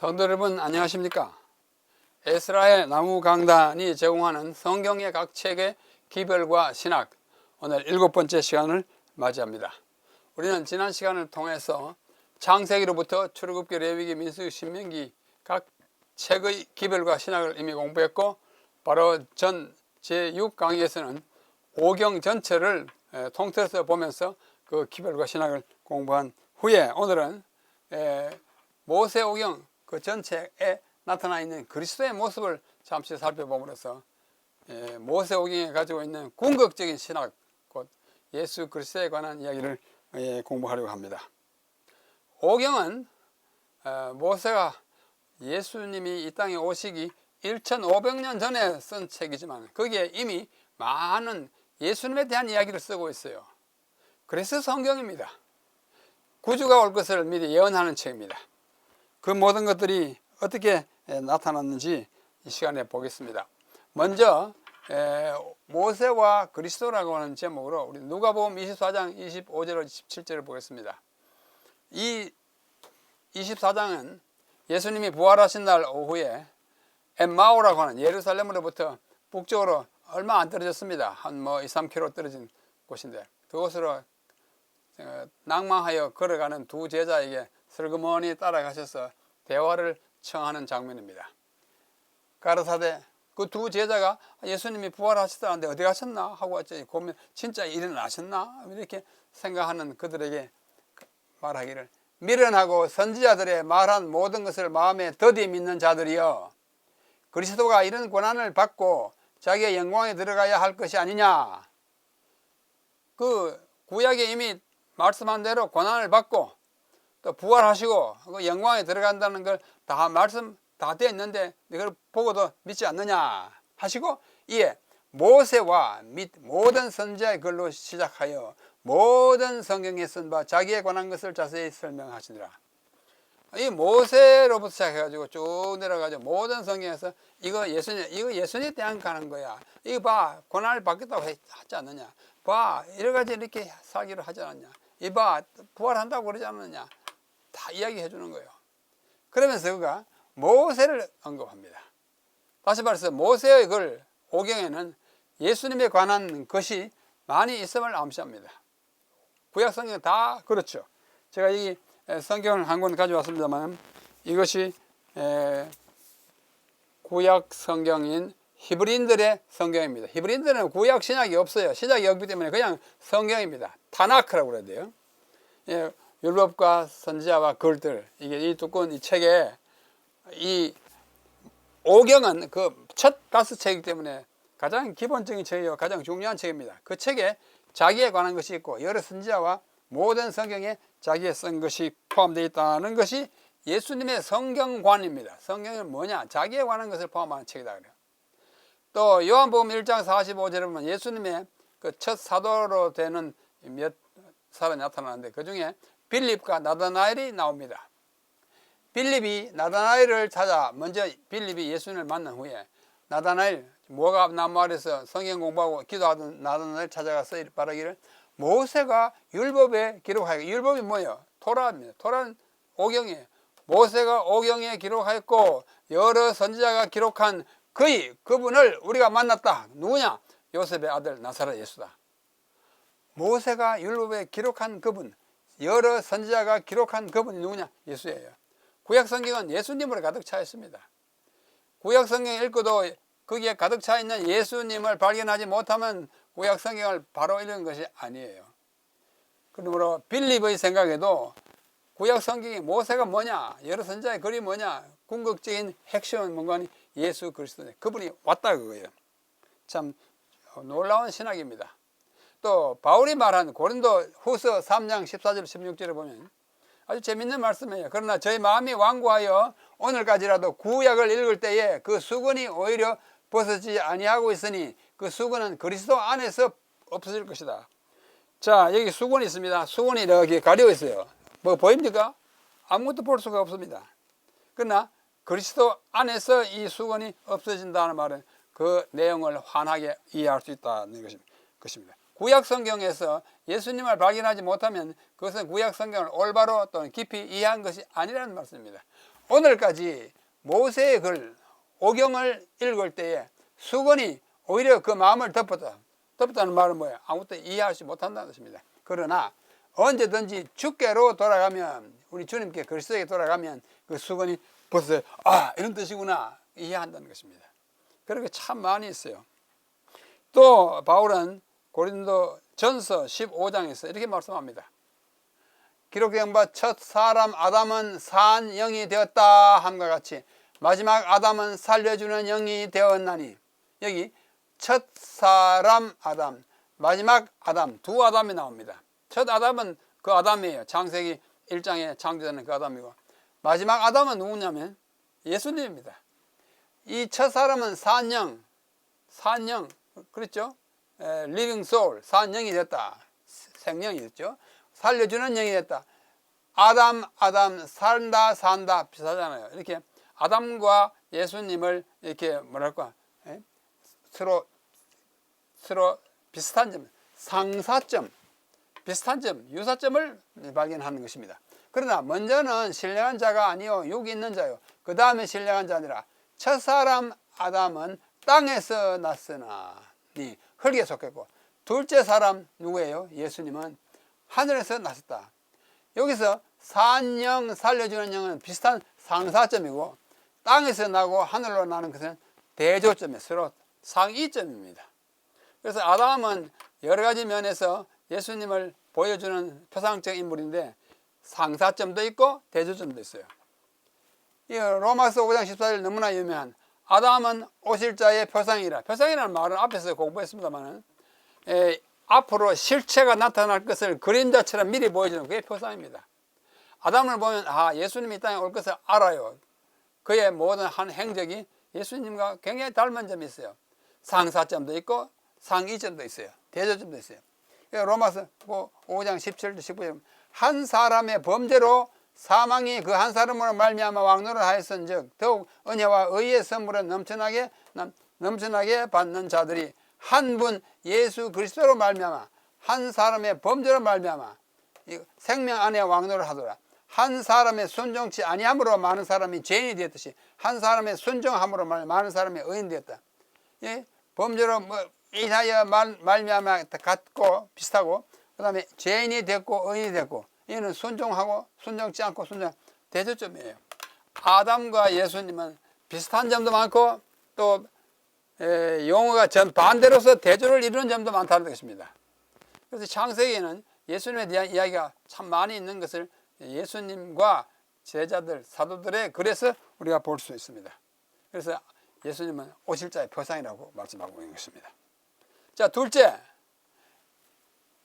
성도 여러분 안녕하십니까? 에스라엘 나무강단이 제공하는 성경의 각 책의 기별과 신학, 오늘 7번째 시간을 맞이합니다. 우리는 지난 시간을 통해서 창세기로부터 출애굽기, 레위기, 민수기, 신명기 각 책의 기별과 신학을 이미 공부했고, 바로 전 제6강의에서는 오경 전체를 통틀어서 보면서 그 기별과 신학을 공부한 후에 오늘은 모세오경 그 전체에 나타나 있는 그리스도의 모습을 잠시 살펴봄으로써 모세오경이 가지고 있는 궁극적인 신학, 곧 예수 그리스도에 관한 이야기를 공부하려고 합니다. 오경은 모세가 예수님이 이 땅에 오시기 1500년 전에 쓴 책이지만 거기에 이미 많은 예수님에 대한 이야기를 쓰고 있어요. 그래서 성경입니다. 구주가 올 것을 미리 예언하는 책입니다. 그 모든 것들이 어떻게 나타났는지 이 시간에 보겠습니다. 먼저 모세와 그리스도라고 하는 제목으로 우리 누가복음 24장 25절 27절을 보겠습니다. 이 24장은 예수님이 부활하신 날 오후에 엠마오라고 하는 예루살렘으로부터 북쪽으로 얼마 안 떨어졌습니다. 한 2, 3km 떨어진 곳인데 그곳으로 낭망하여 걸어가는 두 제자에게 슬그머니 따라가셔서 대화를 청하는 장면입니다. 가르사대 그 두 제자가 예수님이 부활하셨다는데 어디 가셨나 하고 보면 진짜 일어나셨나 이렇게 생각하는 그들에게 말하기를, 미련하고 선지자들의 말한 모든 것을 마음에 더디 믿는 자들이여, 그리스도가 이런 고난을 받고 자기의 영광에 들어가야 할 것이 아니냐. 그 구약에 이미 말씀한 대로 고난을 받고 또 부활하시고 그 영광에 들어간다는 걸 다 말씀 다 되어 있는데 이걸 보고도 믿지 않느냐 하시고, 이에 모세와 및 모든 선지자의 글로 시작하여 모든 성경에 쓴 바 자기에 관한 것을 자세히 설명하시니라. 이 모세로부터 시작해가지고 쭉 내려가지고 모든 성경에서 이거 예수님에 대한 가는 거야. 이거 봐, 고난을 받겠다고 하지 않느냐. 봐, 여러 가지 이렇게 살기를 하지 않았냐. 이봐, 부활한다고 그러지 않느냐. 다 이야기해 주는 거예요. 그러면서 그가 모세를 언급합니다. 다시 말해서 모세의 글 오경에는 예수님에 관한 것이 많이 있음을 암시합니다. 구약 성경 다 그렇죠. 제가 이 성경을 한 권 가져왔습니다만 이것이 구약 성경인 히브리인들의 성경입니다. 히브리인들은 구약 신약이 없어요. 신약이 없기 때문에 그냥 성경입니다. 타나크라고 그래야 돼요. 율법과 선지자와 글들, 이게 이 두꺼운 이 책에 이 오경은 그 첫 다스 책이기 때문에 가장 기본적인 책이요, 가장 중요한 책입니다. 그 책에 자기에 관한 것이 있고 여러 선지자와 모든 성경에 자기의 쓴 것이 포함되어 있다는 것이 예수님의 성경관입니다. 성경은 뭐냐? 자기에 관한 것을 포함하는 책이다 그래요. 또 요한복음 1장 45절에 보면 예수님의 그 첫 사도로 되는 몇 사람이 나타나는데 그 중에 빌립과 나다나엘이 나옵니다. 빌립이 나다나엘을 찾아 먼저 빌립이 예수님을 만난 후에 나다나엘 모압 나무 아래서 성경 공부하고 기도하던 나다나엘 찾아가서 말하기를, 모세가 율법에 기록하여, 율법이 뭐예요? 토라입니다. 토라는 오경이에요. 모세가 오경에 기록하였고 여러 선지자가 기록한 그분을 우리가 만났다. 누구냐? 요셉의 아들 나사렛 예수다. 모세가 율법에 기록한 그분, 여러 선지자가 기록한 그분이 누구냐? 예수예요. 구약 성경은 예수님으로 가득 차 있습니다. 구약 성경 읽고도 거기에 가득 차 있는 예수님을 발견하지 못하면 구약 성경을 바로 읽은 것이 아니에요. 그러므로 빌립의 생각에도 구약 성경이 모세가 뭐냐, 여러 선지자의 글이 뭐냐, 궁극적인 핵심은 뭔가 예수 그리스도네. 그분이 왔다 그거예요. 참 놀라운 신학입니다. 또 바울이 말한 고린도 후서 3장 14절 16절에 보면 아주 재밌는 말씀이에요. 그러나 저희 마음이 완고하여 오늘까지라도 구약을 읽을 때에 그 수건이 오히려 벗어지지 아니하고 있으니 그 수건은 그리스도 안에서 없어질 것이다. 자, 여기 수건이 있습니다. 수건이 이렇게 가려 있어요. 뭐 보입니까? 아무것도 볼 수가 없습니다. 그러나 그리스도 안에서 이 수건이 없어진다는 말은 그 내용을 환하게 이해할 수 있다는 것입니다. 구약 성경에서 예수님을 발견하지 못하면 그것은 구약 성경을 올바로 또는 깊이 이해한 것이 아니라는 말씀입니다. 오늘까지 모세의 글, 오경을 읽을 때에 수건이 오히려 그 마음을 덮었다는 말은 뭐예요? 아무것도 이해하지 못한다는 것입니다. 그러나 언제든지 주께로 돌아가면, 우리 주님께 그리스도에게 돌아가면 그 수건이 벗어요. 아, 이런 뜻이구나 이해한다는 것입니다. 그렇게 참 많이 있어요. 또 바울은 고린도 전서 15장에서 이렇게 말씀합니다. 기록된 바 첫 사람 아담은 산 영이 되었다 함과 같이 마지막 아담은 살려주는 영이 되었나니, 여기 첫 사람 아담, 마지막 아담, 두 아담이 나옵니다. 첫 아담은 그 아담이에요. 창세기 1장에 창조되는 그 아담이고, 마지막 아담은 누구냐면 예수님입니다. 이 첫 사람은 산영, 그렇죠? 리빙 소울, 산영이 됐다. 생명이 됐죠. 살려주는 영이 됐다. 아담, 산다 비슷하잖아요. 이렇게 아담과 예수님을 이렇게 뭐랄까, 서로 비슷한 점, 상사점, 비슷한 점, 유사점을 발견하는 것입니다. 그러나 먼저는 신령한 자가 아니요 육이 있는 자요, 그 다음에 신령한 자니라. 첫사람 아담은 땅에서 났으나니 흙에 속했고, 둘째 사람 누구예요? 예수님은 하늘에서 나섰다. 여기서 산영, 살려주는 영은 비슷한 상사점이고, 땅에서 나고 하늘로 나는 것은 대조점이에요. 서로 상이점입니다. 그래서 아담은 여러 가지 면에서 예수님을 보여주는 표상적 인물인데 상사점도 있고 대조점도 있어요. 이 로마서 5장 14절 너무나 유명한 아담은 오실 자의 표상이라. 표상이라는 말은 앞에서 공부했습니다만 앞으로 실체가 나타날 것을 그림자처럼 미리 보여주는 그게 표상입니다. 아담을 보면 예수님이 이 땅에 올 것을 알아요. 그의 모든 한 행적이 예수님과 굉장히 닮은 점이 있어요. 상사점도 있고 상이점도 있어요. 대조점도 있어요. 로마서 5장 17절 19절 한 사람의 범죄로 사망이 그 한 사람으로 말미암아 왕노를 하였은즉 더욱 은혜와 의의 선물을 넘쳐나게 받는 자들이 한 분 예수 그리스도로 말미암아 한 사람의 범죄로 말미암아 생명 안에 왕노를 하더라. 한 사람의 순종치 아니함으로 많은 사람이 죄인이 되었듯이 한 사람의 순종함으로 많은 사람이 의인이 되었다. 범죄로 이사야 말미암아 같고 비슷하고, 그 다음에 죄인이 됐고 의인이 됐고, 이는 순종하고 순종치 않고 대조점이에요. 아담과 예수님은 비슷한 점도 많고 또 용어가 반대로서 대조를 이루는 점도 많다는 것입니다. 그래서 창세기에는 예수님에 대한 이야기가 참 많이 있는 것을 예수님과 제자들, 사도들의 글에서 우리가 볼 수 있습니다. 그래서 예수님은 오실 자의 표상이라고 말씀하고 있는 것입니다. 자, 둘째,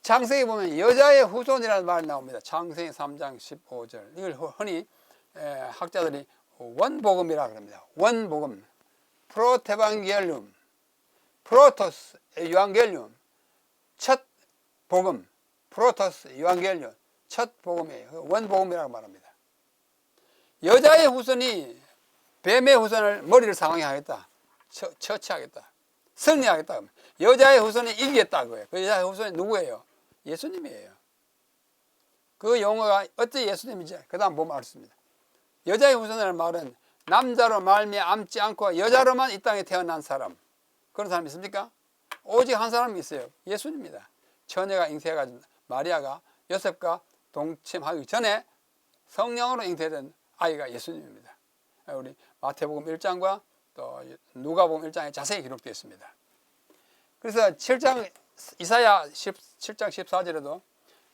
창세기 보면 여자의 후손이라는 말이 나옵니다. 창세기 3장 15절. 이걸 흔히 학자들이 원복음이라고 합니다. 원복음, 프로테방겔륨, 프로토스 유앙겔륨, 첫 복음, 프로토스 유앙겔륨, 첫 복음이에요. 원복음이라고 말합니다. 여자의 후손이 뱀의 후손을 머리를 상하게 하겠다, 처치하겠다, 승리하겠다. 여자의 후손이 이기겠다 그거예요. 그 여자의 후손이 누구예요? 예수님이에요. 그 용어가 어찌 예수님인지 그 다음 보면 알습니다. 여자의 후손이라는 말은 남자로 말미암지 않고 여자로만 이 땅에 태어난 사람, 그런 사람이 있습니까? 오직 한 사람이 있어요. 예수님입니다. 처녀가 잉태해가지고 마리아가 요셉과 동침하기 전에 성령으로 잉태된 아이가 예수님입니다. 우리 마태복음 1장과 또 누가복음 1장에 자세히 기록되어 있습니다. 그래서 이사야 17장 14절에도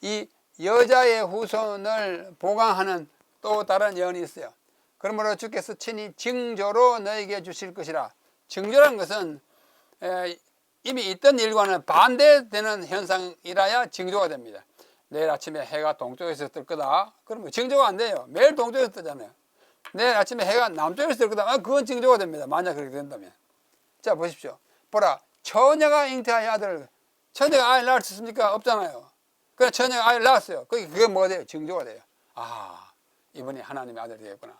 이 여자의 후손을 보강하는 또 다른 예언이 있어요. 그러므로 주께서 친히 징조로 너에게 주실 것이라. 징조라는 것은 이미 있던 일과는 반대되는 현상이라야 징조가 됩니다. 내일 아침에 해가 동쪽에서 뜰 거다. 그러면 징조가 안 돼요. 매일 동쪽에서 뜨잖아요. 내일 아침에 해가 남쪽에서 뜰 거다. 그건 징조가 됩니다. 만약 그렇게 된다면. 자, 보십시오. 보라, 처녀가 잉태하여 아들을. 처녀가 아이를 낳을 수 있습니까? 없잖아요. 그래 처녀가 아이를 낳았어요. 그게 뭐가 돼요? 징조가 돼요. 이분이 하나님의 아들이 되겠구나.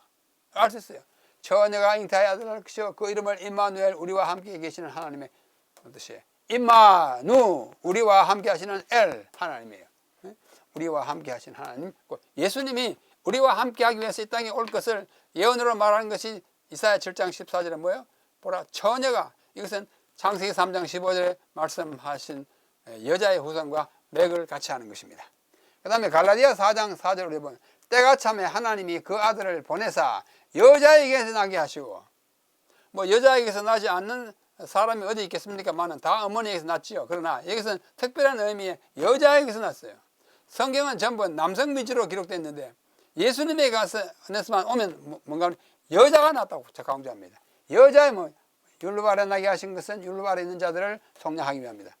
알 수 있어요. 처녀가 잉태하여 아들을 낳을 것이요 그 이름을 임마누엘, 우리와 함께 계시는 하나님의 뜻이에요. 임마누, 우리와 함께 하시는 엘, 하나님이에요. 우리와 함께 하신 하나님. 예수님이 우리와 함께하기 위해서 이 땅에 올 것을 예언으로 말하는 것이 이사야 7장 14절에 뭐예요? 보라 처녀가, 이것은 창세기 3장 15절에 말씀하신 여자의 후손과 맥을 같이 하는 것입니다. 그 다음에 갈라디아 4장 4절을 보면 때가 참에 하나님이 그 아들을 보내사 여자에게서 나게 하시고, 뭐 여자에게서 나지 않는 사람이 어디 있겠습니까? 많은 다 어머니에게서 났지요. 그러나 여기서는 특별한 의미의 여자에게서 났어요. 성경은 전부 남성 위주로 기록됐는데 예수님에 가서만 오면 뭔가 여자가 났다고 강조합니다. 여자의 뭐 율법 아래 나게 하신 것은 율법 아래 있는 자들을 속량하기 위함이다.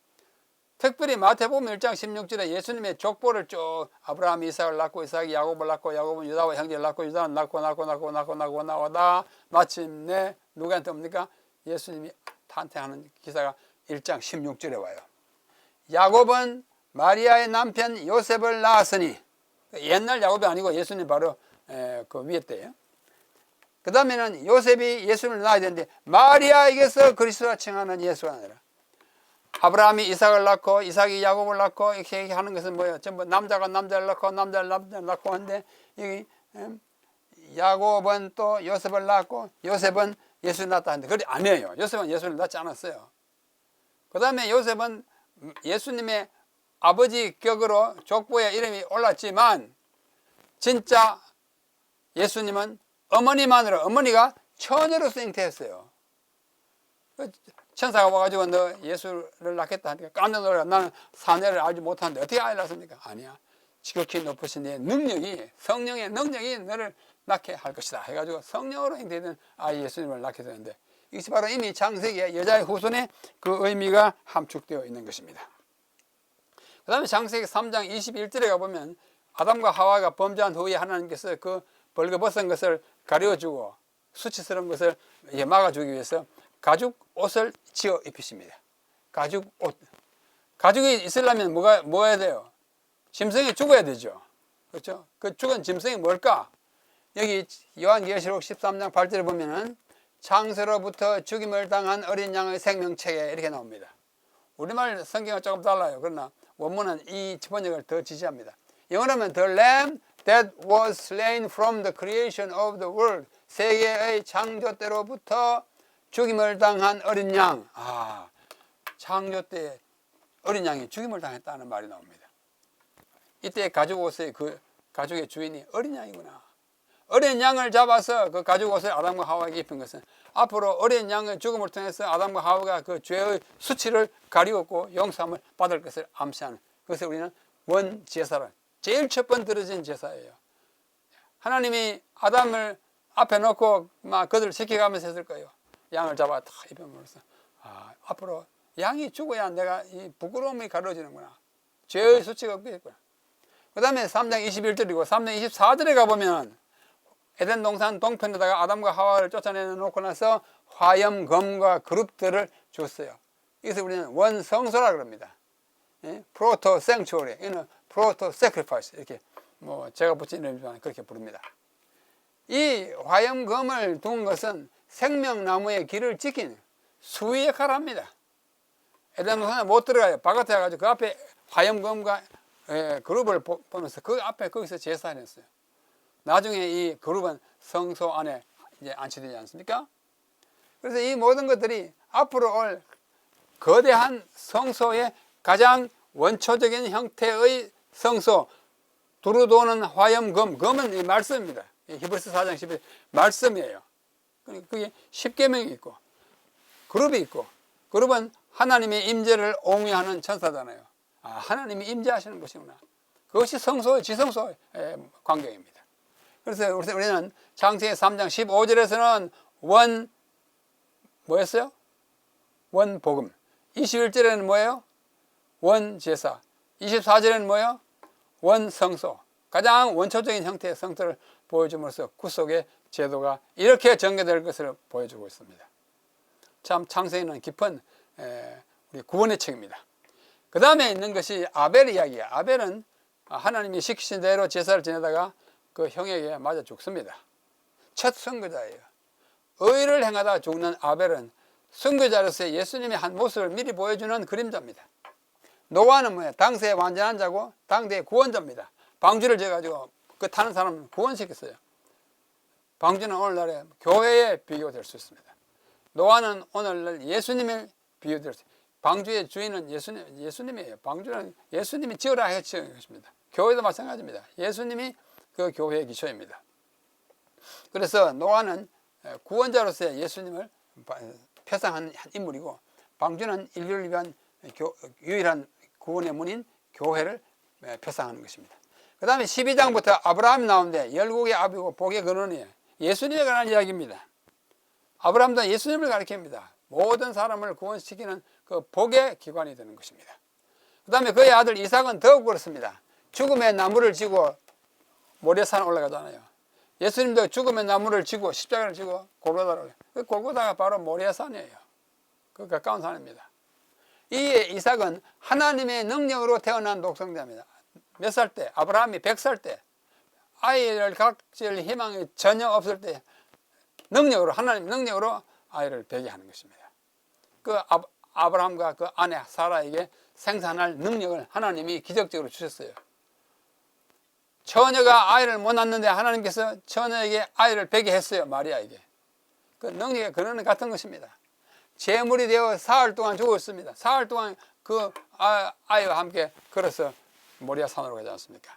특별히 마태복음 1장 16절에 예수님의 족보를 쭉 아브라함이 이삭을 낳고 이삭이 야곱을 낳고 야곱은 유다와 형제를 낳고 유다는 낳고 나오다 마침내 누구한테 옵니까? 예수님이 탄생하는 기사가 1장 16절에 와요. 야곱은 마리아의 남편 요셉을 낳았으니, 옛날 야곱이 아니고 예수님 바로 그 위에 때예요. 그 다음에는 요셉이 예수를 낳아야 되는데 마리아에게서 그리스도라 칭하는 예수가 아니라 아브라함이 이삭을 낳고 이삭이 야곱을 낳고 이렇게 하는 것은 뭐예요? 전부 남자가 남자를 낳고 남자를 낳고 하는데 여기 야곱은 또 요셉을 낳고 요셉은 예수를 낳았다 하는데 그게 아니에요. 요셉은 예수를 낳지 않았어요. 그 다음에 요셉은 예수님의 아버지 격으로 족보에 이름이 올랐지만 진짜 예수님은 어머니가 처녀로서 잉태했어요. 천사가 와가지고 너 예수를 낳겠다 하니까 깜짝 놀라. 나는 사내를 알지 못하는데 어떻게 아이를 낳습니까? 아니야. 지극히 높으신 내 능력이, 성령의 능력이 너를 낳게 할 것이다 해가지고 성령으로 잉태된 아이 예수님을 낳게 되는데 이것이 바로 이미 창세기에 여자의 후손에 그 의미가 함축되어 있는 것입니다. 그 다음에 창세기 3장 21절에 가보면 아담과 하와가 범죄한 후에 하나님께서 그 벌거벗은 것을 가려주고 수치스러운 것을 막아주기 위해서 가죽 옷을 지어 입히십니다. 가죽 옷. 가죽이 있으려면 뭐 해야 돼요? 짐승이 죽어야 되죠. 그렇죠? 그 죽은 짐승이 뭘까? 여기 요한계시록 13장 8절에 보면은 창세로부터 죽임을 당한 어린 양의 생명책에 이렇게 나옵니다. 우리말 성경은 조금 달라요. 그러나 원문은 이 번역을 더 지지합니다. 영어로는 The Lamb that was slain from the creation of the world. 세계의 창조 때로부터 죽임을 당한 어린 양. 창조 때 어린 양이 죽임을 당했다는 말이 나옵니다. 이때 가죽 옷의 그 가죽의 주인이 어린 양이구나. 어린 양을 잡아서 그 가죽 옷을 아담과 하와에게 입힌 것은 앞으로 어린 양의 죽음을 통해서 아담과 하와가 그 죄의 수치를 가리웠고 용서함을 받을 것을 암시하는, 그것을 우리는 원제사를, 제일 첫 번 들어진 제사예요. 하나님이 아담을 앞에 놓고 막 그들을 지켜가면서 했을 거예요. 양을 잡아 다 입혀버려서 앞으로 양이 죽어야 내가 이 부끄러움이 가려지는구나. 죄의 수치가 없겠구나. 그 다음에 3장 21절이고 3장 24절에 가보면 에덴 동산 동편에다가 아담과 하와를 쫓아내놓고 나서 화염검과 그룹들을 줬어요. 이것을 우리는 원성소라 그럽니다. 프로토 생츄어리, 이는 프로토 세크리파이스, 이렇게 뭐 제가 붙인 이름이지만 그렇게 부릅니다. 이 화염검을 둔 것은 생명나무의 길을 지키는 수위 역할을 합니다. 에덴 동산에 못 들어가요. 바깥에 가가지고 그 앞에 화염검과 그룹을 보면서 그 앞에 거기서 제사를 했어요. 나중에 이 그룹은 성소 안에 이제 안치되지 않습니까? 그래서 이 모든 것들이 앞으로 올 거대한 성소의 가장 원초적인 형태의 성소, 두루 도는 화염검, 검은 이 말씀입니다. 히브리서 4장 10절 말씀이에요. 그게 십계명이 있고 그룹이 있고, 그룹은 하나님의 임재를 옹유하는 천사잖아요. 하나님이 임재하시는 것이구나. 그것이 성소의 지성소의 광경입니다. 그래서 우리는 창세기 3장 15절에서는 뭐였어요? 원복음. 21절에는 뭐예요? 원제사. 24절에는 뭐예요? 원성소. 가장 원초적인 형태의 성소를 보여줌으로써 구속의 제도가 이렇게 전개될 것을 보여주고 있습니다. 참 창세기는 깊은 우리 구원의 책입니다. 그 다음에 있는 것이 아벨 이야기예요. 아벨은 하나님이 시키신 대로 제사를 지내다가 그 형에게 맞아 죽습니다. 첫 선교자예요. 의를 행하다 죽는 아벨은 선교자로서 예수님의 한 모습을 미리 보여주는 그림자입니다. 노아는 뭐예요? 당세의 완전한 자고 당대의 구원자입니다. 방주를 지어가지고 그 타는 사람은 구원시켰어요. 방주는 오늘날에 교회에 비교될 수 있습니다. 노아는 오늘날 예수님의 비유될 수 있습니다. 방주의 주인은 예수님이에요. 방주는 예수님이 지으라 해서 지은 것입니다. 교회도 마찬가지입니다. 예수님이 그 교회의 기초입니다. 그래서 노아는 구원자로서의 예수님을 표상한 인물이고, 방주는 인류를 위한 유일한 구원의 문인 교회를 표상하는 것입니다. 그 다음에 12장부터 아브라함이 나오는데 열국의 아비고 복의 근원이에요. 예수님에 관한 이야기입니다. 아브라함도 예수님을 가리킵니다. 모든 사람을 구원시키는 그 복의 기관이 되는 것입니다. 그 다음에 그의 아들 이삭은 더욱 그렇습니다. 죽음의 나무를 지고 모리아산 올라가잖아요. 예수님도 죽음의 나무를 지고 십자가를 지고 골고다를 올라가요. 그 골고다가 바로 모리아산이에요. 그 가까운 산입니다. 이 이삭은 하나님의 능력으로 태어난 독생자입니다. 몇 살 때? 아브라함이 100살 때, 아이를 갖질 희망이 전혀 없을 때 능력으로, 하나님 능력으로 아이를 베게 하는 것입니다. 그 아브라함과 그 아내 사라에게 생산할 능력을 하나님이 기적적으로 주셨어요. 처녀가 아이를 못 낳는데 하나님께서 처녀에게 아이를 베게 했어요. 마리아에게. 그 능력의 근원은 같은 것입니다. 제물이 되어 사흘 동안 죽었습니다. 사흘 동안 그 아이와 함께 걸어서 모리아 산으로 가지 않습니까?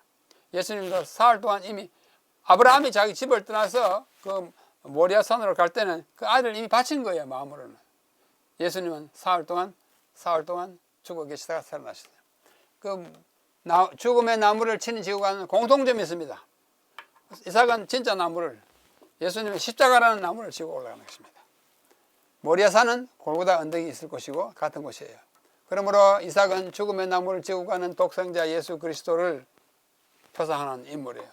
예수님도 사흘 동안 이미 아브라함이 자기 집을 떠나서 그 모리아 산으로 갈 때는 그 아이를 이미 바친 거예요. 마음으로는. 예수님은 사흘 동안 죽어 계시다가 살아나셨어요. 그 죽음의 나무를 친히 지고 가는 공통점이 있습니다. 이삭은 진짜 나무를, 예수님은 십자가라는 나무를 지고 올라가는 것입니다. 모리아산은 골고다 언덕이 있을 것이고 같은 곳이에요. 그러므로 이삭은 죽음의 나무를 지고 가는 독생자 예수 그리스도를 표상하는 인물이에요.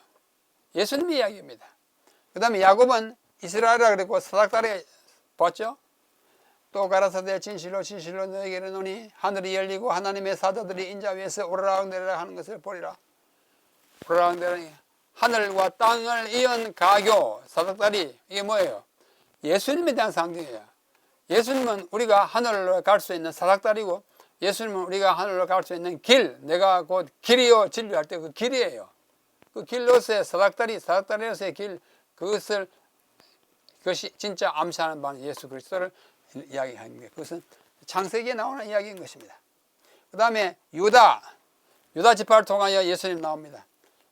예수님의 이야기입니다. 그 다음에 야곱은 이스라엘이라 그랬고 사닥다리 봤죠? 또 가라사대 진실로 너에게 이르노니 하늘이 열리고 하나님의 사자들이 인자 위에서 오르락내리락 하는 것을 보리라. 오르락내리락, 하늘과 땅을 이은 가교, 사닥다리, 이게 뭐예요? 예수님에 대한 상징이에요. 예수님은 우리가 하늘로 갈 수 있는 사닥다리고, 예수님은 우리가 하늘로 갈 수 있는 길, 내가 곧 길이요 진리 할 때 그 길이에요. 그 길로서의 사닥다리로서의 길, 그것이 진짜 암시하는 바는 예수 그리스도를 이야기하는 게, 그것은 창세기에 나오는 이야기인 것입니다. 그 다음에 유다 지파를 통하여 예수님 나옵니다.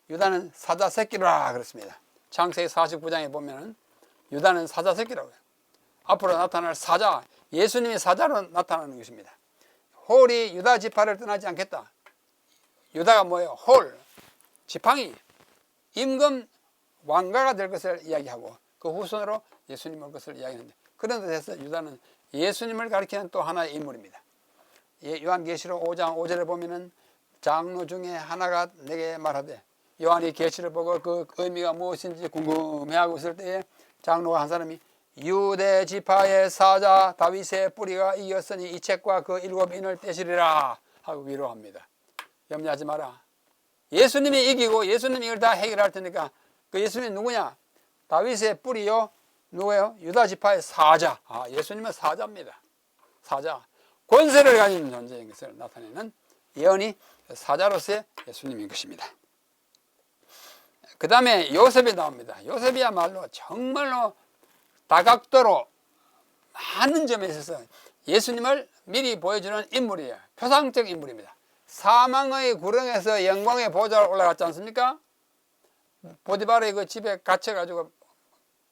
유다는 사자 새끼라 그랬습니다. 창세기 49장에 보면은 유다는 사자 새끼라고요. 앞으로 나타날 사자, 예수님이 사자로 나타나는 것입니다. 홀이 유다 지파를 떠나지 않겠다. 유다가 뭐예요? 홀, 지팡이, 임금 왕가가 될 것을 이야기하고 그 후손으로 예수님 올 것을 이야기하는데, 그런 데서 유다는 예수님을 가리키는 또 하나의 인물입니다. 요한계시록 5장 5절에 보면은 장로 중에 하나가 내게 말하되, 요한이 계시를 보고 그 의미가 무엇인지 궁금해하고 있을 때에 장로가 한 사람이 유대 지파의 사자 다윗의 뿌리가 이겼으니 이 책과 그 7인을 떼시리라 하고 위로합니다. 염려하지 마라. 예수님이 이기고 예수님이 이걸 다 해결할 테니까. 그 예수님이 누구냐? 다윗의 뿌리요. 누구예요? 유다 지파의 사자. 예수님은 사자입니다. 사자. 권세를 가진 존재인 것을 나타내는 예언이 사자로서의 예수님인 것입니다. 그 다음에 요셉이 나옵니다. 요셉이야말로 정말로 다각도로 많은 점에 있어서 예수님을 미리 보여주는 인물이에요. 표상적 인물입니다. 사망의 구렁에서 영광의 보좌로 올라갔지 않습니까? 보디바르의 그 집에 갇혀가지고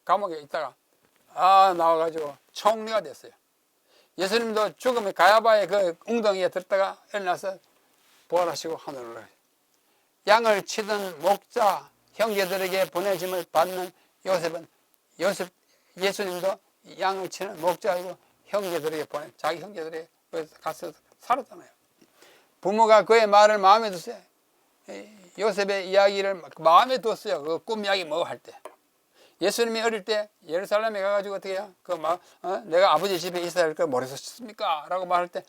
감옥에 있다가 나와가지고 총리가 됐어요. 예수님도 죽음의 가야바의 그 웅덩이에 들었다가 일어나서 부활하시고 하늘로 올라가요. 양을 치던 목자 형제들에게 보내짐을 받는 예수님도 양을 치는 목자이고 형제들에게 자기 형제들에게 가서 살았잖아요. 부모가 그의 말을 마음에 뒀어요. 요셉의 이야기를 마음에 뒀어요. 그 꿈 이야기 뭐 할 때. 예수님이 어릴 때 예루살렘에 가가지고 어떻게 해요? 내가 아버지 집에 있어야 할 걸 모르셨습니까? 라고 말할 때,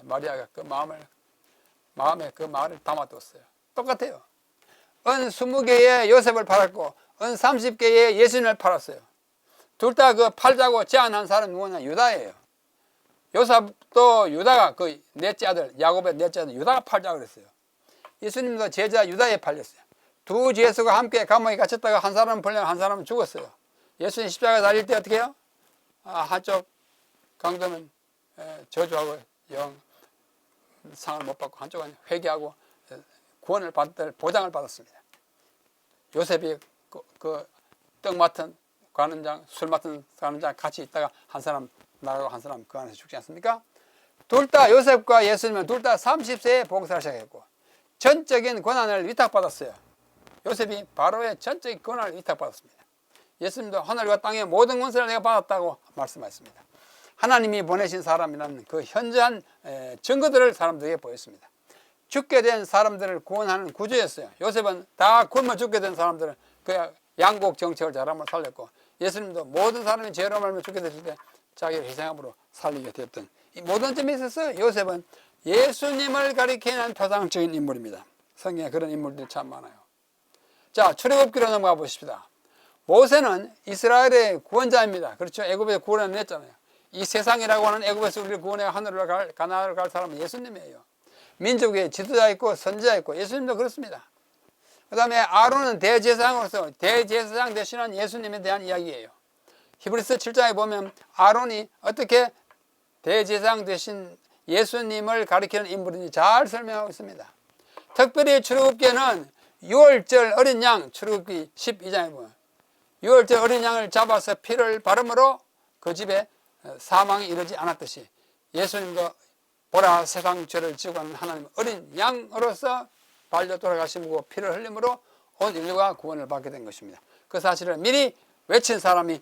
마리아가 그 마음에 그 말을 담아뒀어요. 똑같아요. 은 20개의 요셉을 팔았고, 은 30개의 예수님을 팔았어요. 둘 다 그 팔자고 제안한 사람이 누구냐? 유다예요. 요셉도 유다가 그 넷째 아들, 야곱의 넷째 아들 유다가 팔자고 그랬어요. 예수님도 제자 유다에 팔렸어요. 두 죄수가 함께 감옥에 갇혔다가 한 사람은 풀려 한 사람은 죽었어요. 예수님 십자가 달릴 때 어떻게 해요? 한쪽 강도는 저주하고 상을 못 받고 한쪽은 회개하고 구원을 받을 보장을 받았습니다. 요셉이 떡 맡은 관원장, 술 맡은 관원장 같이 있다가 한 사람 나가고 한 사람 그 안에서 죽지 않습니까? 둘 다 요셉과 예수님은 둘 다 30세에 복사를 시작했고 전적인 권한을 위탁받았어요. 요셉이 바로의 전적인 권한을 위탁받았습니다. 예수님도 하늘과 땅의 모든 권세를 내가 받았다고 말씀하셨습니다. 하나님이 보내신 사람이라는 그 현저한 증거들을 사람들에게 보였습니다. 죽게 된 사람들을 구원하는 구주였어요. 요셉은 다 굶어 죽게 된 사람들을 그 양곡 정책을 잘함으로 살렸고 예수님도 모든 사람이 죄로 말며 죽게 됐을 때 자기를 희생함으로 살리게 되었던 이 모든 점에 있어서 요셉은 예수님을 가리키는 표상적인 인물입니다. 성경에 그런 인물들이 참 많아요. 자, 출애굽기로 넘어가 보십시다. 모세는 이스라엘의 구원자입니다. 그렇죠? 애굽에서 구원을 냈잖아요. 이 세상이라고 하는 애굽에서 우리를 구원해 하늘로 가나안으로 갈 사람은 예수님이에요. 민족의 지도자 있고 선지자 있고 예수님도 그렇습니다. 그 다음에 아론은 대제사장으로서 대제사장 되시는 예수님에 대한 이야기예요. 히브리서 7장에 보면 아론이 어떻게 대제사장 되신 예수님을 가리키는 인물인지 잘 설명하고 있습니다. 특별히 출애굽기에는 6월절 어린 양, 출애굽기 12장에 보면 6월절 어린 양을 잡아서 피를 바름으로 그 집에 사망이 이르지 않았듯이 예수님도 보라 세상 죄를 지고 가는 하나님 어린 양으로서 달려 돌아가심으로 피를 흘림으로 온 인류가 구원을 받게 된 것입니다. 그 사실을 미리 외친 사람이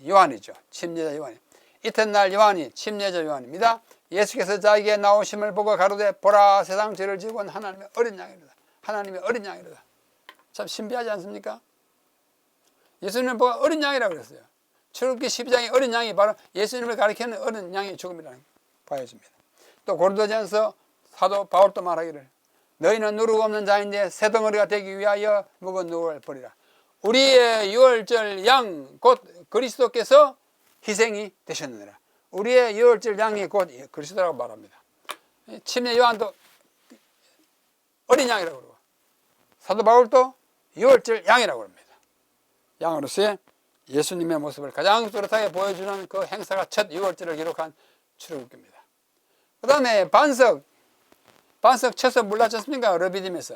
요한이죠. 침례자 요한이. 이튿날 요한이 침례자 요한입니다. 예수께서 자기의 나오심을 보고 가로되 보라 세상 죄를 지고 온 하나님의 어린 양이로다. 하나님의 어린 양이로다. 참 신비하지 않습니까? 예수님을 보고 어린 양이라고 그랬어요. 출애굽기 12장의 어린 양이 바로 예수님을 가리키는 어린 양의 죽음이라는 보여집니다. 또 고린도전서 사도 바울도 말하기를 너희는 누룩 없는 자인데 새 덩어리가 되기 위하여 묵은 누룩을 버리라. 우리의 유월절 양 곧 그리스도께서 희생이 되셨느니라. 우리의 유월절 양이 곧 그리스도라고 말합니다. 침례 요한도 어린 양이라고 그러고 사도 바울도 유월절 양이라고 합니다. 양으로서의 예수님의 모습을 가장 뚜렷하게 보여주는 그 행사가 첫 유월절을 기록한 출애굽기입니다. 그 다음에 반석 쳐서 물났지 않습니까? 르비딤에서.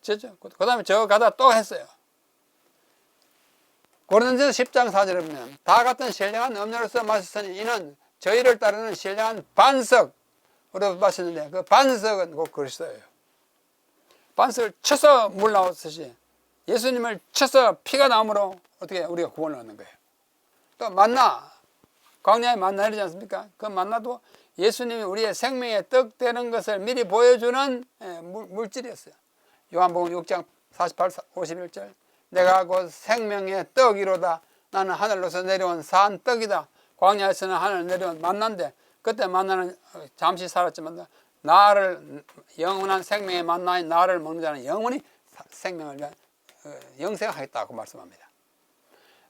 그 다음에 저 가다 또 했어요. 고린도전서 10장 4절에 보면 다 같은 신령한 음료로서 마셨으니 이는 저희를 따르는 신령한 반석으로 마셨는데 그 반석은 곧 그리스도예요. 반석을 쳐서 물 나왔듯이 예수님을 쳐서 피가 나옴으로 어떻게 우리가 구원을 얻는 거예요. 또 만나, 광야에 만나 이러지 않습니까? 그 만나도 예수님이 우리의 생명의 떡 되는 것을 미리 보여주는 물질이었어요. 요한복음 6장 48, 51절 내가 곧 생명의 떡이로다. 나는 하늘로서 내려온 산 떡이다. 광야에서는 하늘 내려온 만나인데 그때 만나는 잠시 살았지만 나를 영원한 생명의 만나인 나를 먹는 자는 영원히 생명을 영생하겠다고 말씀합니다.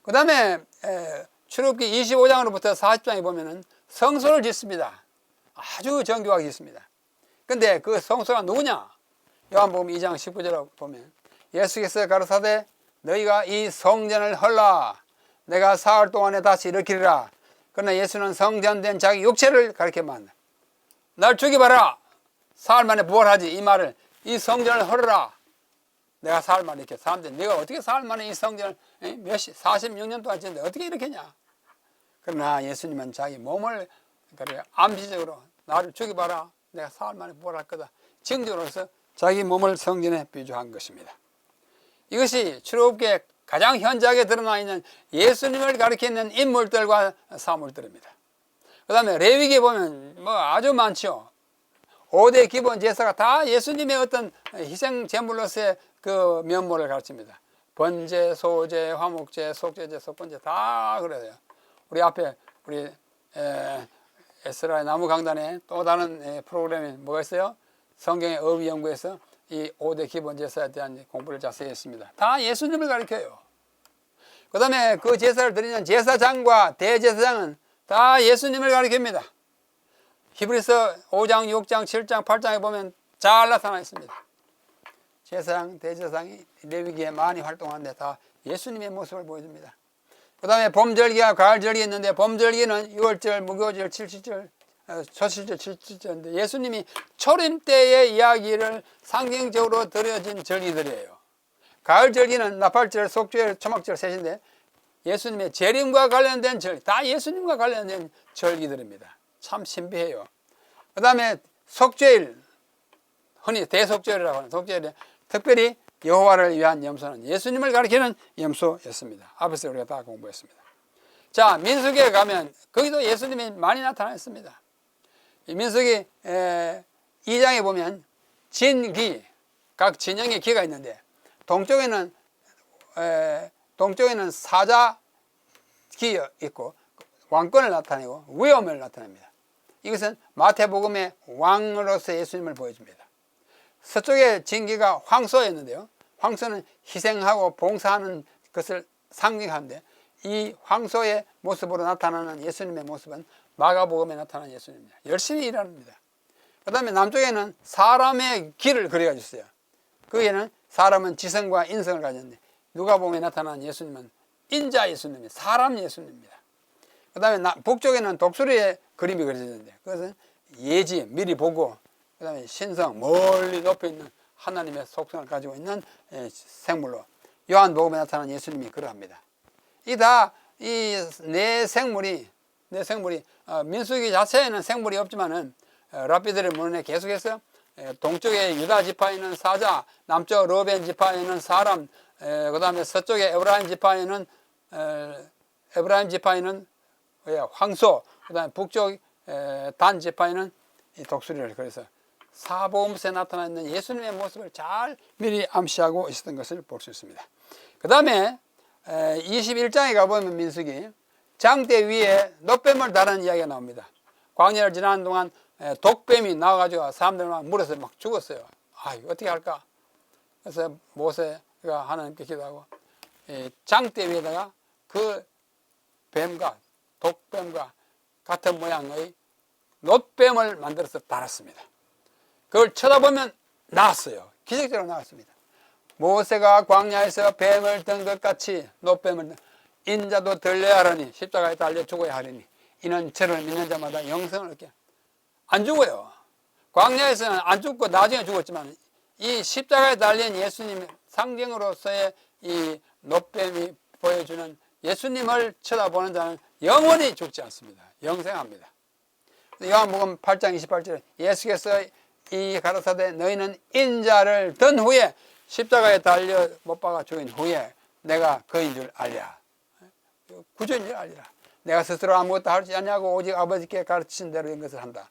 그 다음에 출애굽기 25장으로부터 40장에 보면은 성소를 짓습니다. 아주 정교하게 짓습니다. 근데 그 성소가 누구냐? 요한복음 2장 19절에 보면 예수께서 가로사대 너희가 이 성전을 헐라 내가 사흘 동안에 다시 일으키리라. 그러나 예수는 성전된 자기 육체를 가리켜만 날 죽여봐라 사흘 만에 부활하지 이 말을 이 성전을 헐라 내가 사흘 만에 이렇게 사람들이 네가 어떻게 사흘 만에 이 성전을 46년 동안 짓는데 어떻게 일으켰냐. 그러나 예수님은 자기 몸을 암시적으로 나를 죽여봐라 내가 사흘 만에 부활할 거다 징조로서 자기 몸을 성전에 비유한 것입니다. 이것이 출애굽기에 가장 현저하게 드러나 있는 예수님을 가리키는 인물들과 사물들입니다. 그 다음에 레위기에 보면 뭐 아주 많죠. 5대 기본 제사가 다 예수님의 어떤 희생 제물로서의 그 면모를 가르칩니다. 번제, 소제, 화목제, 속죄제, 속건제 다 그래요. 우리 앞에 우리 에스라의 나무 강단에 또 다른 프로그램이 뭐가 있어요? 성경의 어휘 연구에서 이 5대 기본 제사에 대한 공부를 자세히 했습니다. 다 예수님을 가리켜요. 그 다음에 그 제사를 드리는 제사장과 대제사장은 다 예수님을 가리킵니다. 히브리서 5장, 6장, 7장, 8장에 보면 잘 나타나 있습니다. 제사장, 대제사장이 레위기에 많이 활동하는데 다 예수님의 모습을 보여줍니다. 그 다음에 봄절기와 가을절기 있는데 봄절기는 6월절, 무교절, 칠칠절, 초실절, 칠칠절인데 예수님이 초림 때의 이야기를 상징적으로 드려진 절기들이에요. 가을절기는 나팔절, 속죄절, 초막절 셋인데 예수님의 재림과 관련된 절기, 다 예수님과 관련된 절기들입니다. 참 신비해요. 그 다음에 속죄일, 흔히 대속죄일이라고 하는 속죄일에 특별히 여호와를 위한 염소는 예수님을 가리키는 염소였습니다. 앞에서 우리가 다 공부했습니다. 자, 민수기에 가면 거기도 예수님이 많이 나타났습니다. 민수기 2장에 보면 진기, 각 진영의 기가 있는데 동쪽에는 사자 기 있고 왕권을 나타내고 위엄을 나타냅니다. 이것은 마태복음의 왕으로서 예수님을 보여줍니다. 서쪽의 진기가 황소였는데요. 황소는 희생하고 봉사하는 것을 상징하는데 이 황소의 모습으로 나타나는 예수님의 모습은 마가복음에 나타나는 예수님입니다. 열심히 일합니다. 그 다음에 남쪽에는 사람의 길을 그려가지고 있어요. 거기에는 사람은 지성과 인성을 가졌는데 누가복음에 나타나는 예수님은 인자 예수님이 사람 예수님입니다. 그 다음에 북쪽에는 독수리의 그림이 그려졌는데 그것은 예지, 미리 보고 그 다음에 신성, 멀리 높여 있는 하나님의 속성을 가지고 있는 생물로 요한복음에 나타나는 예수님이 그러합니다. 이 네 생물이 민수기 자체에는 생물이 없지만은 랍비들의 문헌에 계속해서 동쪽에 유다 지파에는 사자, 남쪽 르벤 지파에는 사람, 그 다음에 서쪽에 에브라임 지파에는 황소, 그 다음에 북쪽 단 지파에는 독수리를 그래서 사복음서에 나타나 있는 예수님의 모습을 잘 미리 암시하고 있었던 것을 볼 수 있습니다. 그 다음에 21장에 가보면 민수기 장대 위에 놋뱀을 다루는 이야기가 나옵니다. 광야를 지나는 동안 독뱀이 나와가지고 사람들 막 물에서 막 죽었어요. 어떻게 할까? 그래서 모세가 하나님께 기도하고 장대 위에다가 그 뱀과 독뱀과 같은 모양의 놋뱀을 만들어서 달았습니다. 그걸 쳐다보면 나왔어요. 기적적으로 나왔습니다. 모세가 광야에서 뱀을 든 것 같이 놋뱀을 인자도 들려야 하려니 십자가에 달려 죽어야 하려니 이는 저를 믿는 자마다 영생을 얻게. 안 죽어요. 광야에서는 안 죽고 나중에 죽었지만 이 십자가에 달린 예수님 상징으로서의 이 놋뱀이 보여주는 예수님을 쳐다보는 자는 영원히 죽지 않습니다. 영생합니다. 요한복음 8장 28절에 예수께서 이 가라사대 너희는 인자를 든 후에 십자가에 달려 못 박아 죽인 후에 내가 그인 줄 알랴. 구주인 줄 알리라. 내가 스스로 아무것도 하지 않냐고 오직 아버지께 가르치신 대로 된 것을 한다.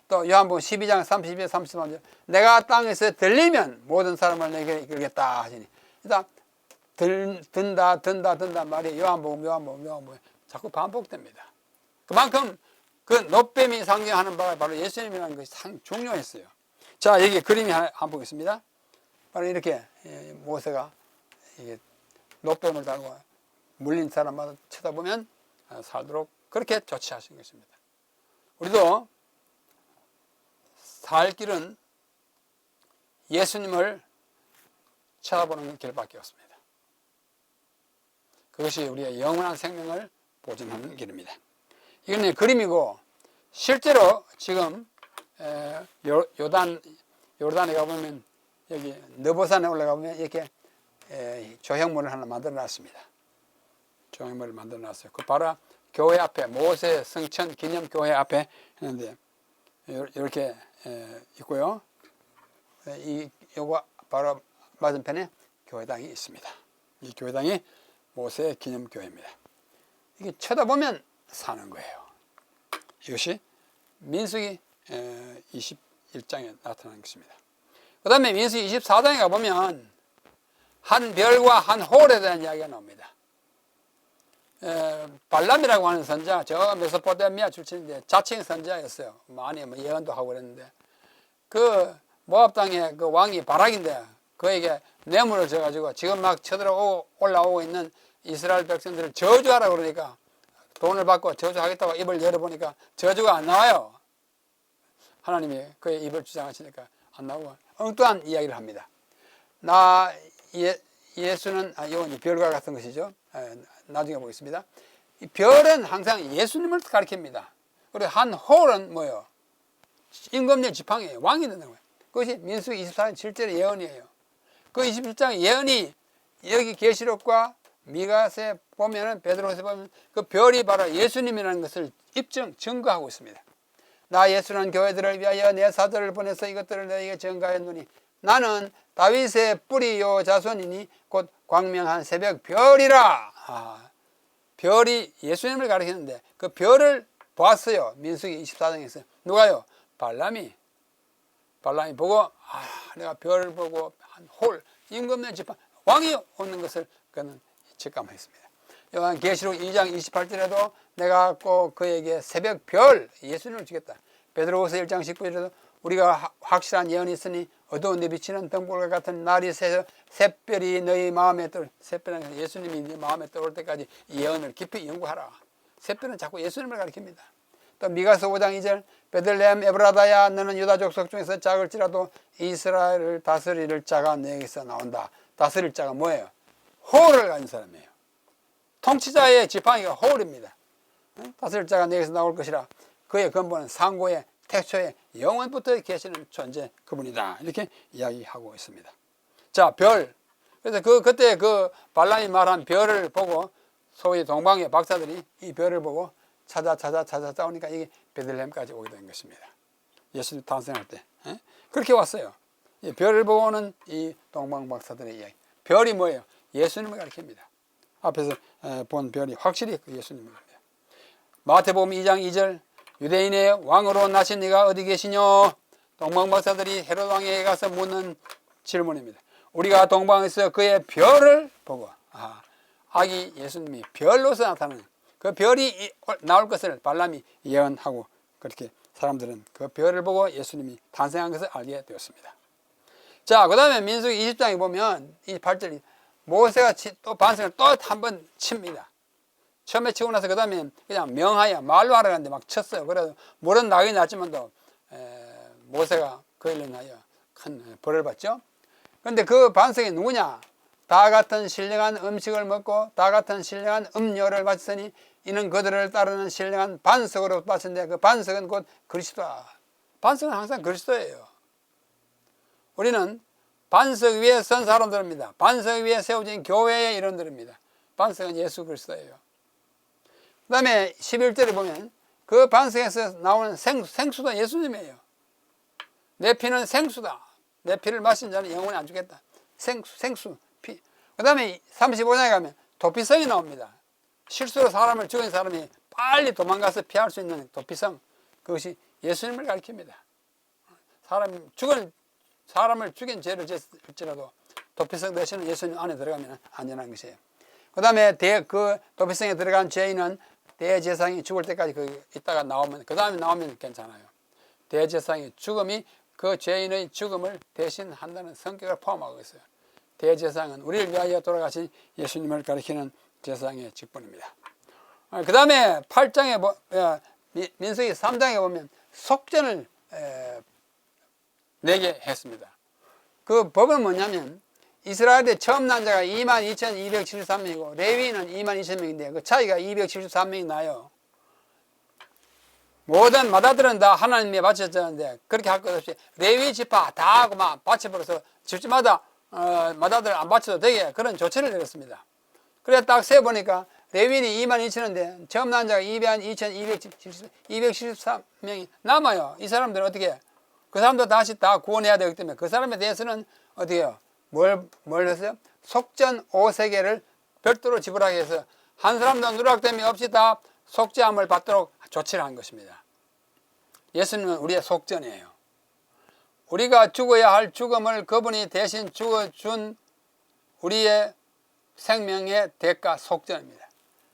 또 요한복음 12장 32절 33절 내가 땅에서 들리면 모든 사람을 내게 이끌겠다 하시니 일단 든다 말이 요한복음 자꾸 반복됩니다. 그만큼 그 놋뱀이 상징하는 바가 바로 예수님이라는 것이 상 중요했어요. 자, 여기 그림이 한번 보겠습니다. 바로 이렇게 모세가 놋뱀을 달고 물린 사람마다 쳐다보면 살도록 그렇게 조치하신 것입니다. 우리도 살 길은 예수님을 쳐다보는 길밖에 없습니다. 그것이 우리의 영원한 생명을 보증하는 길입니다. 이건 그림이고 실제로 지금 요르단에 가보면 여기 느보산에 올라가보면 이렇게 조형물을 하나 만들어 놨습니다. 조형물을 만들어 놨어요. 그 바로 교회 앞에 모세 성천 기념교회 앞에 있는데 이렇게 있고요. 요거 바로 맞은편에 교회당이 있습니다. 이 교회당이 모세 기념교회입니다. 이게 쳐다보면 사는 거예요. 이것이 민수기 21장에 나타나는 것입니다. 그 다음에 민수기 24장에 가보면 한 별과 한 홀에 대한 이야기가 나옵니다. 발람이라고 하는 선자, 저 메소포타미아 출신인데 자칭 선자였어요. 많이 예언도 하고 그랬는데 그 모압 땅의 그 왕이 바락인데 그에게 뇌물을 줘가지고 지금 막 쳐들어 올라오고 있는 이스라엘 백성들을 저주하라 그러니까 돈을 받고 저주하겠다고 입을 열어보니까 저주가 안 나와요. 하나님이 그의 입을 주장하시니까 안 나오고 엉뚱한 이야기를 합니다. 예수는 이건 별과 같은 것이죠. 나중에 보겠습니다. 이 별은 항상 예수님을 가리킵니다. 그리고 한 홀은 뭐예요? 임금의 지팡이에요. 왕이 된다는 거예요. 그것이 민수기 24장 7절의 예언이에요. 그 27장 예언이 여기 계시록과 미가서에 보면은, 베드로서에 보면 그 별이 바로 예수님이라는 것을 증거하고 있습니다. 나 예수는 교회들을 위하여 내 사도를 보내서 이것들을 너희에게 증거하였노니 나는 다윗의 뿌리요 자손이니 곧 광명한 새벽 별이라. 별이 예수님을 가리키는데 그 별을 보았어요. 민수기 24장에서. 누가요? 발람이 보고 내가 별을 보고 한 홀 임금의 지팡이 왕이 오는 것을 그는 직감했습니다. 요한 계시록 2장 28절에도 내가 꼭 그에게 새벽 별 예수님을 주겠다. 베드로후서 1장 19절에도 우리가 확실한 예언이 있으니 어두운 데 비치는 등불과 같은 날이 새서 샛별이 너희 마음에 샛별은 예수님이 네 마음에 떠올 때까지 예언을 깊이 연구하라. 샛별은 자꾸 예수님을 가리킵니다. 또 미가서 5장 2절 베들레헴 에브라다야 너는 유다 족속 중에서 작을지라도 이스라엘을 다스릴 자가 너에게서 나온다. 다스릴 자가 뭐예요? 홀을 가진 사람이에요. 통치자의 지팡이가 홀입니다. 다스릴 자가 너에게서 나올 것이라. 그의 근본은 상고의 태초의 영원부터 계시는 존재 그분이다. 이렇게 이야기하고 있습니다. 자, 별. 그래서 그때 그 발람이 말한 별을 보고 소위 동방의 박사들이 이 별을 보고 찾아오니까 이게 베들레헴까지 오게 된 것입니다. 예수님 탄생할 때. 그렇게 왔어요. 이 별을 보고는 이 동방 박사들의 이야기. 별이 뭐예요? 예수님을 가리킵니다. 앞에서 본 별이 확실히 그 예수님을 가리킵니다. 마태복음 2장 2절 유대인의 왕으로 나신 이가 어디 계시뇨? 동방 박사들이 헤롯 왕에게 가서 묻는 질문입니다. 우리가 동방에서 그의 별을 보고 아기 예수님이 별로서 나타나는 그 별이 나올 것을 발람이 예언하고 그렇게 사람들은 그 별을 보고 예수님이 탄생한 것을 알게 되었습니다. 자, 그 다음에 민수기 20장에 보면 이 8절이 모세가 또 반성을 또 한 번 칩니다. 처음에 치고 나서 그 다음에 그냥 명하여 말로 하라는데 막 쳤어요. 그래서 물은 낙이 났지만도 모세가 그 일로 인하여 큰 벌을 받죠. 그런데 그 반석이 누구냐? 다 같은 신령한 음식을 먹고 다 같은 신령한 음료를 마셨으니 이는 그들을 따르는 신령한 반석으로 마쳤는데 그 반석은 곧 그리스도다. 반석은 항상 그리스도예요. 우리는 반석 위에 선 사람들입니다. 반석 위에 세워진 교회의 일원들입니다. 반석은 예수 그리스도예요. 그 다음에 11절에 보면 그 반석에서 나오는 생수도 예수님이에요. 내 피는 생수다. 내 피를 마신 자는 영원히 안 죽겠다. 생수, 피. 그 다음에 35장에 가면 도피성이 나옵니다. 실수로 사람을 죽인 사람이 빨리 도망가서 피할 수 있는 도피성. 그것이 예수님을 가리킵니다. 사람을 죽인 죄를 지을지라도 도피성 대신에 예수님 안에 들어가면 안전한 것이에요. 그 다음에 그 도피성에 들어간 죄인은 대제사장이 죽을 때까지 있다가 나오면, 그 다음에 나오면 괜찮아요. 대제사장의 죽음이 그 죄인의 죽음을 대신한다는 성격을 포함하고 있어요. 대제사장은 우리를 위하여 돌아가신 예수님을 가리키는 제사장의 직분입니다. 그 다음에 8장에 민수기 3장에 보면 속전을 내게 했습니다. 그 법은 뭐냐면 이스라엘의 처음 난 자가 22,273명이고 레위인은 22,000명인데 그 차이가 273명이 나요. 모든 마다들은 다 하나님에 바쳐졌는데 그렇게 할 것 없이 레위 지파 다 하고 막 바쳐버려서 집집마다 마다들 안 바쳐도 되게 그런 조치를 내렸습니다. 그래 딱 세보니까 레위인이 22,000인데 처음 난 자가 22,273명이 남아요. 이 사람들은 어떻게 해요? 그 사람도 다시 다 구원해야 되기 때문에 그 사람에 대해서는 어떻게 해요? 뭘 했어요? 속전 5세계를 별도로 지불하게 해서 한 사람도 누락됨이 없이 다 속죄함을 받도록 조치를 한 것입니다. 예수님은 우리의 속전이에요. 우리가 죽어야 할 죽음을 그분이 대신 죽어준 우리의 생명의 대가 속전입니다.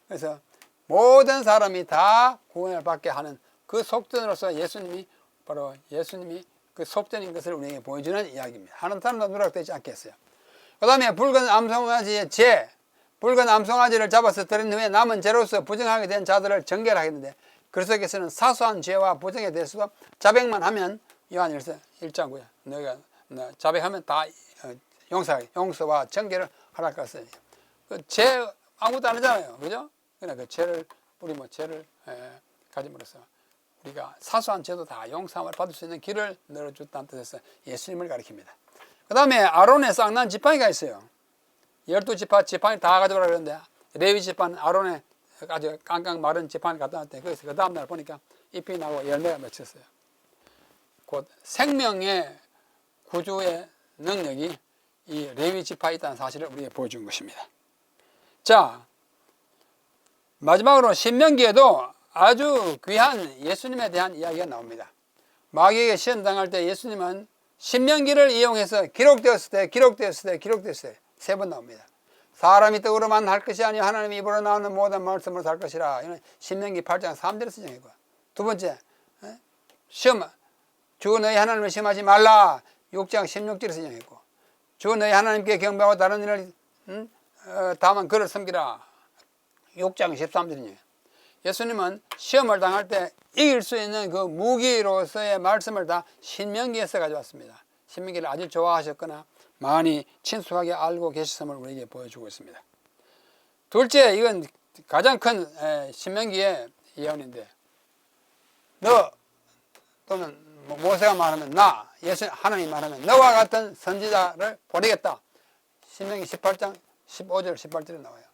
그래서 모든 사람이 다 구원을 받게 하는 그 속전으로서 예수님이 그 속전인 것을 우리에게 보여주는 이야기입니다. 하는 사람도 누락되지 않겠어요. 그 다음에 붉은 암송아지의 죄, 붉은 암송아지를 잡아서 들인 후에 남은 죄로서 부정하게 된 자들을 정결하겠는데 그리스도께서는 사소한 죄와 부정에 대해서도 자백만 하면 요한일서 1장 9절 너희가 자백하면 다 용서와 정죄를 허락하셨어요. 그 죄 아무것도 안 하잖아요, 그죠? 그러니까 그 죄를 우리 죄를 가짐으로써 우리가 사소한 죄도 다 용서함을 받을 수 있는 길을 열어줬다는 뜻에서 예수님을 가리킵니다. 그 다음에 아론의 쌍난 지팡이가 있어요. 12지파 지팡이 다 가져오라 그러는데 레위 지파는 아론의 아주 깡깡 마른 지팡이를 갖다 놨대. 그래서 그 다음날 보니까 잎이 나고 열매가 맺혔어요. 곧 생명의 구주의 능력이 이 레위 지파에 있다는 사실을 우리에게 보여준 것입니다. 자, 마지막으로 신명기에도 아주 귀한 예수님에 대한 이야기가 나옵니다. 마귀에게 시험당할 때 예수님은 신명기를 이용해서 기록되었을 때 세 번 나옵니다. 사람이 떡으로만 할 것이 아니요 하나님의 입으로 나오는 모든 말씀으로 살 것이라. 이는 신명기 8장 3절에 쓰정이고. 두 번째, 시험, 주 너희 하나님을 시험하지 말라. 6장 16절에 쓰정이고. 주 너희 하나님께 경배하고 다른 일을 다만 그를 섬기라. 6장 13절이에요. 예수님은 시험을 당할 때 이길 수 있는 그 무기로서의 말씀을 다 신명기에서 가져왔습니다. 신명기를 아주 좋아하셨거나 많이 친숙하게 알고 계셨음을 우리에게 보여주고 있습니다. 둘째, 이건 가장 큰 신명기의 예언인데, 너 또는 모세가 말하면 나, 하나님 말하면 너와 같은 선지자를 보내겠다. 신명기 18장 15절 18절에 나와요.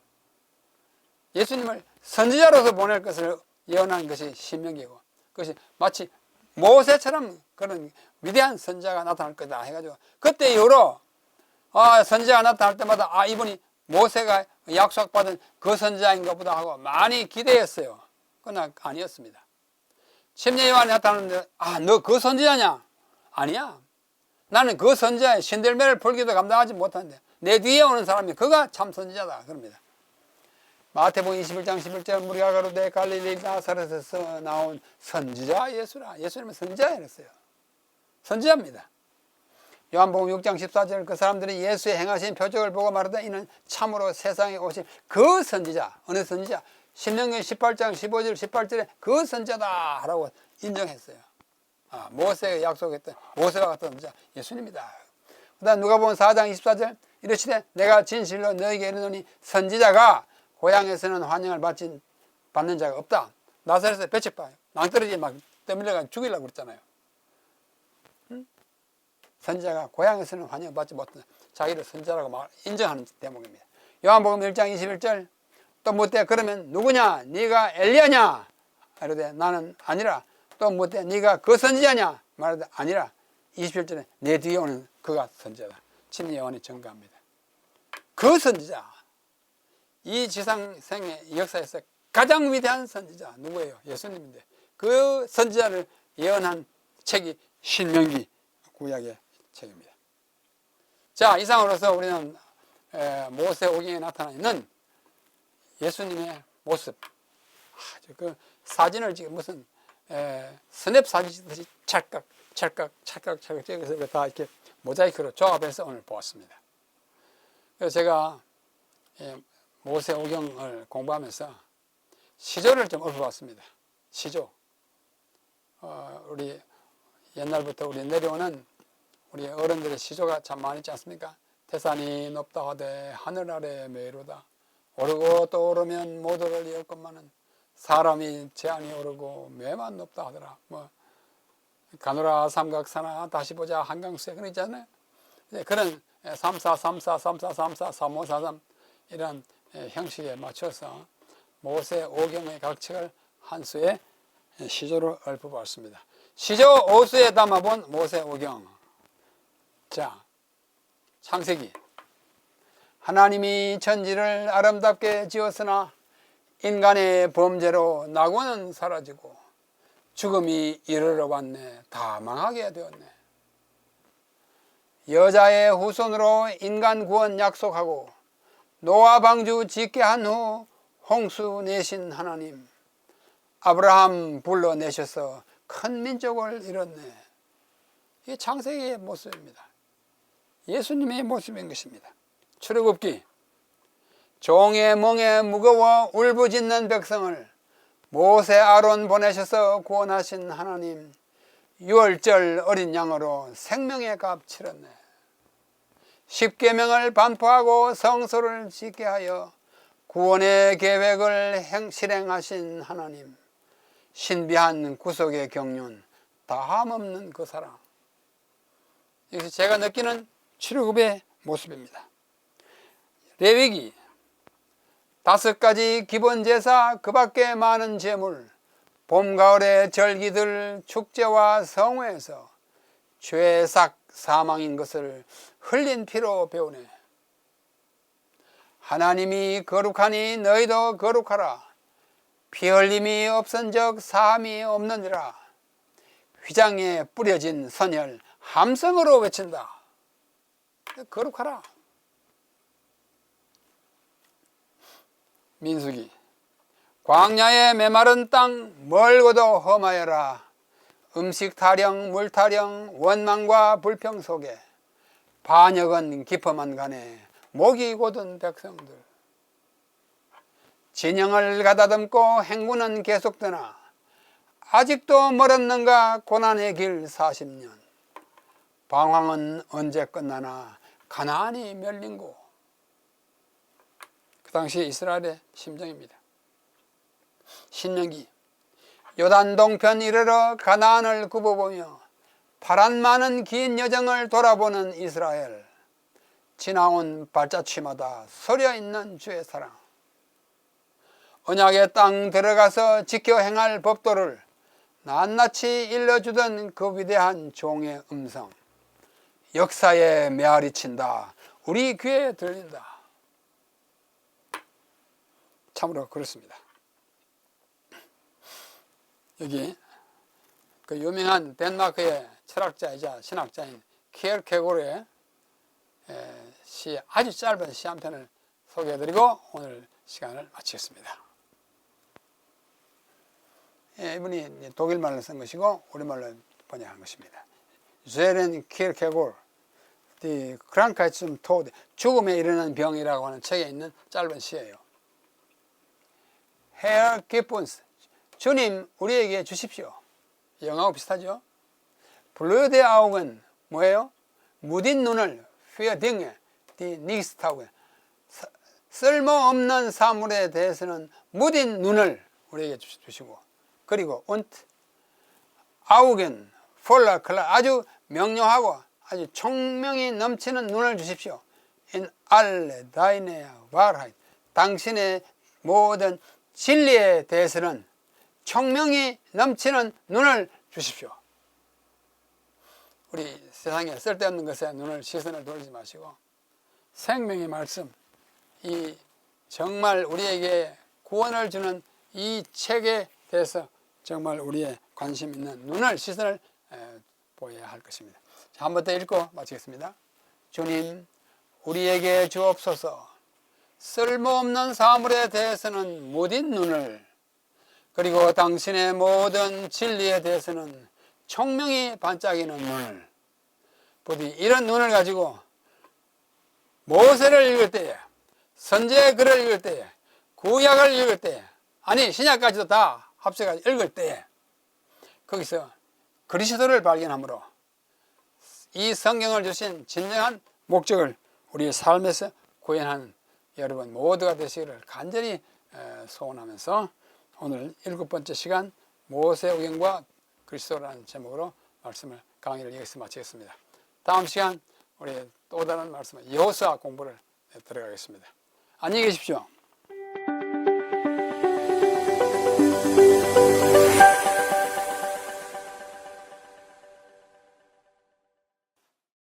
예수님을 선지자로서 보낼 것을 예언한 것이 신명기고, 그것이 마치 모세처럼 그런 위대한 선지자가 나타날 거다 해가지고, 그때 이후로 선지자가 나타날 때마다 이분이 모세가 약속받은 그 선지자인가 보다 하고 많이 기대했어요. 그러나 아니었습니다. 침례 요한이 나타났는데 너 그 선지자냐? 아니야. 나는 그 선지자의 신들매를 풀기도 감당하지 못하는데 내 뒤에 오는 사람이 그가 참 선지자다 그럽니다. 마태복음 21장 11절 무리가 가로되 갈릴리 나사렛에서 나온 선지자 예수라. 예수님은 선지자였어요. 선지자입니다. 요한복음 6장 14절 그 사람들이 예수의 행하신 표적을 보고 말하되 이는 참으로 세상에 오신 그 선지자. 어느 선지자? 신명기 18장 15절 18절에 그 선지자다 라고 인정했어요. 모세가 약속했던 모세와 같은 선지자 예수님이다. 그 다음 누가복음 4장 24절 이르시되 내가 진실로 너희에게 이르노니 선지자가 고향에서는 환영을 받는 자가 없다. 나사렛에서 배척봐 낭떠러지 막 떠밀려가 죽이려고 그랬잖아요. 선지자가 고향에서는 환영을 받지 못한다. 자기를 선지자라고 인정하는 대목입니다. 요한복음 1장 21절 또 묻되 그러면 누구냐? 네가 엘리야냐? 이르되 나는 아니라. 또 묻되 네가 그 선지자냐? 말하되 아니라. 27절에 내 뒤에 오는 그가 선지자다. 침례 요한이 증거합니다. 그 선지자, 이 지상생의 역사에서 가장 위대한 선지자 누구예요? 예수님인데 그 선지자를 예언한 책이 신명기 구약의 책입니다. 자, 이상으로서 우리는 모세오경에 나타나 있는 예수님의 모습, 그 사진을 지금 무슨 스냅 사진 찍듯이 찰칵 찍어서 다 이렇게 모자이크로 조합해서 오늘 보았습니다. 그래서 제가 모세오경을 공부하면서 시조를 좀 읊어봤습니다. 시조. 우리 옛날부터 우리 내려오는 우리 어른들의 시조가 참 많이 있지 않습니까? 태산이 높다 하되 하늘 아래 메이로다. 오르고 또 오르면 모두를 이었건만은 사람이 제한이 오르고 매만 높다 하더라. 가노라 삼각사나 다시 보자 한강수에 그런 있잖아요. 그런 34, 34, 34, 34, 3543 이런 형식에 맞춰서 모세 오경의 각 책을 한 수의 시조로 읊어봤습니다. 시조 5수에 담아본 모세 오경. 자, 창세기. 하나님이 천지를 아름답게 지었으나 인간의 범죄로 낙원은 사라지고 죽음이 이르러 왔네. 다 망하게 되었네. 여자의 후손으로 인간 구원 약속하고 노아 방주 짓게 한 후 홍수 내신 하나님, 아브라함 불러내셔서 큰 민족을 이뤘네. 이게 창세기의 모습입니다. 예수님의 모습인 것입니다. 출애굽기. 종의 멍에 무거워 울부짖는 백성을 모세 아론 보내셔서 구원하신 하나님, 유월절 어린 양으로 생명의 값 치렀네. 십계명을 반포하고 성소를 짓게 하여 구원의 계획을 실행하신 하나님, 신비한 구속의 경륜, 다함없는 그 사랑. 이것이 제가 느끼는 출애굽의 모습입니다. 레위기 5가지 기본 제사, 그 밖에 많은 제물, 봄, 가을의 절기들, 축제와 성회에서 죄삭 사망인 것을 흘린 피로 배우네. 하나님이 거룩하니 너희도 거룩하라. 피 흘림이 없은즉 사함이 없느니라. 휘장에 뿌려진 선혈 함성으로 외친다. 거룩하라. 민수기 광야의 메마른 땅 멀고도 험하여라. 음식 타령, 물 타령, 원망과 불평 속에 반역은 깊어만 가네. 목이 곧은 백성들. 진영을 가다듬고 행군은 계속되나 아직도 멀었는가 고난의 길 40년. 방황은 언제 끝나나 가나안이 멸린고. 그 당시 이스라엘의 심정입니다. 신명기 요단 동편 이르러 가나안을 굽어보며 파란 많은 긴 여정을 돌아보는 이스라엘. 지나온 발자취마다 서려 있는 주의 사랑. 언약의 땅 들어가서 지켜 행할 법도를 낱낱이 일러주던 그 위대한 종의 음성. 역사에 메아리 친다. 우리 귀에 들린다. 참으로 그렇습니다. 여기 그 유명한 덴마크의 철학자이자 신학자인 키에르케고르의 시, 아주 짧은 시 한 편을 소개해드리고 오늘 시간을 마치겠습니다. 이분이 독일말로 쓴 것이고 우리말로 번역한 것입니다. 제렌 키에르케고르 Die Krankheit zum Tode, 죽음에 이르는 병이라고 하는 책에 있는 짧은 시예요. Herr, gib uns, 주님 우리에게 주십시오. 영어하고 비슷하죠? Blöde Augen, 뭐예요? 무딘 눈을, für Dinge, die nichts taugen, 쓸모없는 사물에 대해서는 무딘 눈을 우리에게 주시고, 그리고 und Augen, voller klar, 아주 명료하고 아주 총명이 넘치는 눈을 주십시오. In alle deine Wahrheit, 당신의 모든 진리에 대해서는 총명이 넘치는 눈을 주십시오. 우리 세상에 쓸데없는 것에 눈을 시선을 돌리지 마시고 생명의 말씀, 이 정말 우리에게 구원을 주는 이 책에 대해서 정말 우리의 관심 있는 눈을 시선을 보여야 할 것입니다. 자, 한 번 더 읽고 마치겠습니다. 주님 우리에게 주옵소서. 쓸모없는 사물에 대해서는 무딘 눈을, 그리고 당신의 모든 진리에 대해서는 총명이 반짝이는 눈을, 부디 이런 눈을 가지고 모세를 읽을 때에, 선지의 글을 읽을 때에, 구약을 읽을 때에, 아니 신약까지도 다 합쳐가지고 읽을 때에 거기서 그리스도를 발견함으로 이 성경을 주신 진정한 목적을 우리의 삶에서 구현하는 여러분 모두가 되시기를 간절히 소원하면서 오늘 7번째 시간 모세오경과 그리스도라는 제목으로 강의를 여기서 마치겠습니다. 다음 시간 우리 또 다른 말씀 여호수아 공부를 들어가겠습니다. 안녕히 계십시오.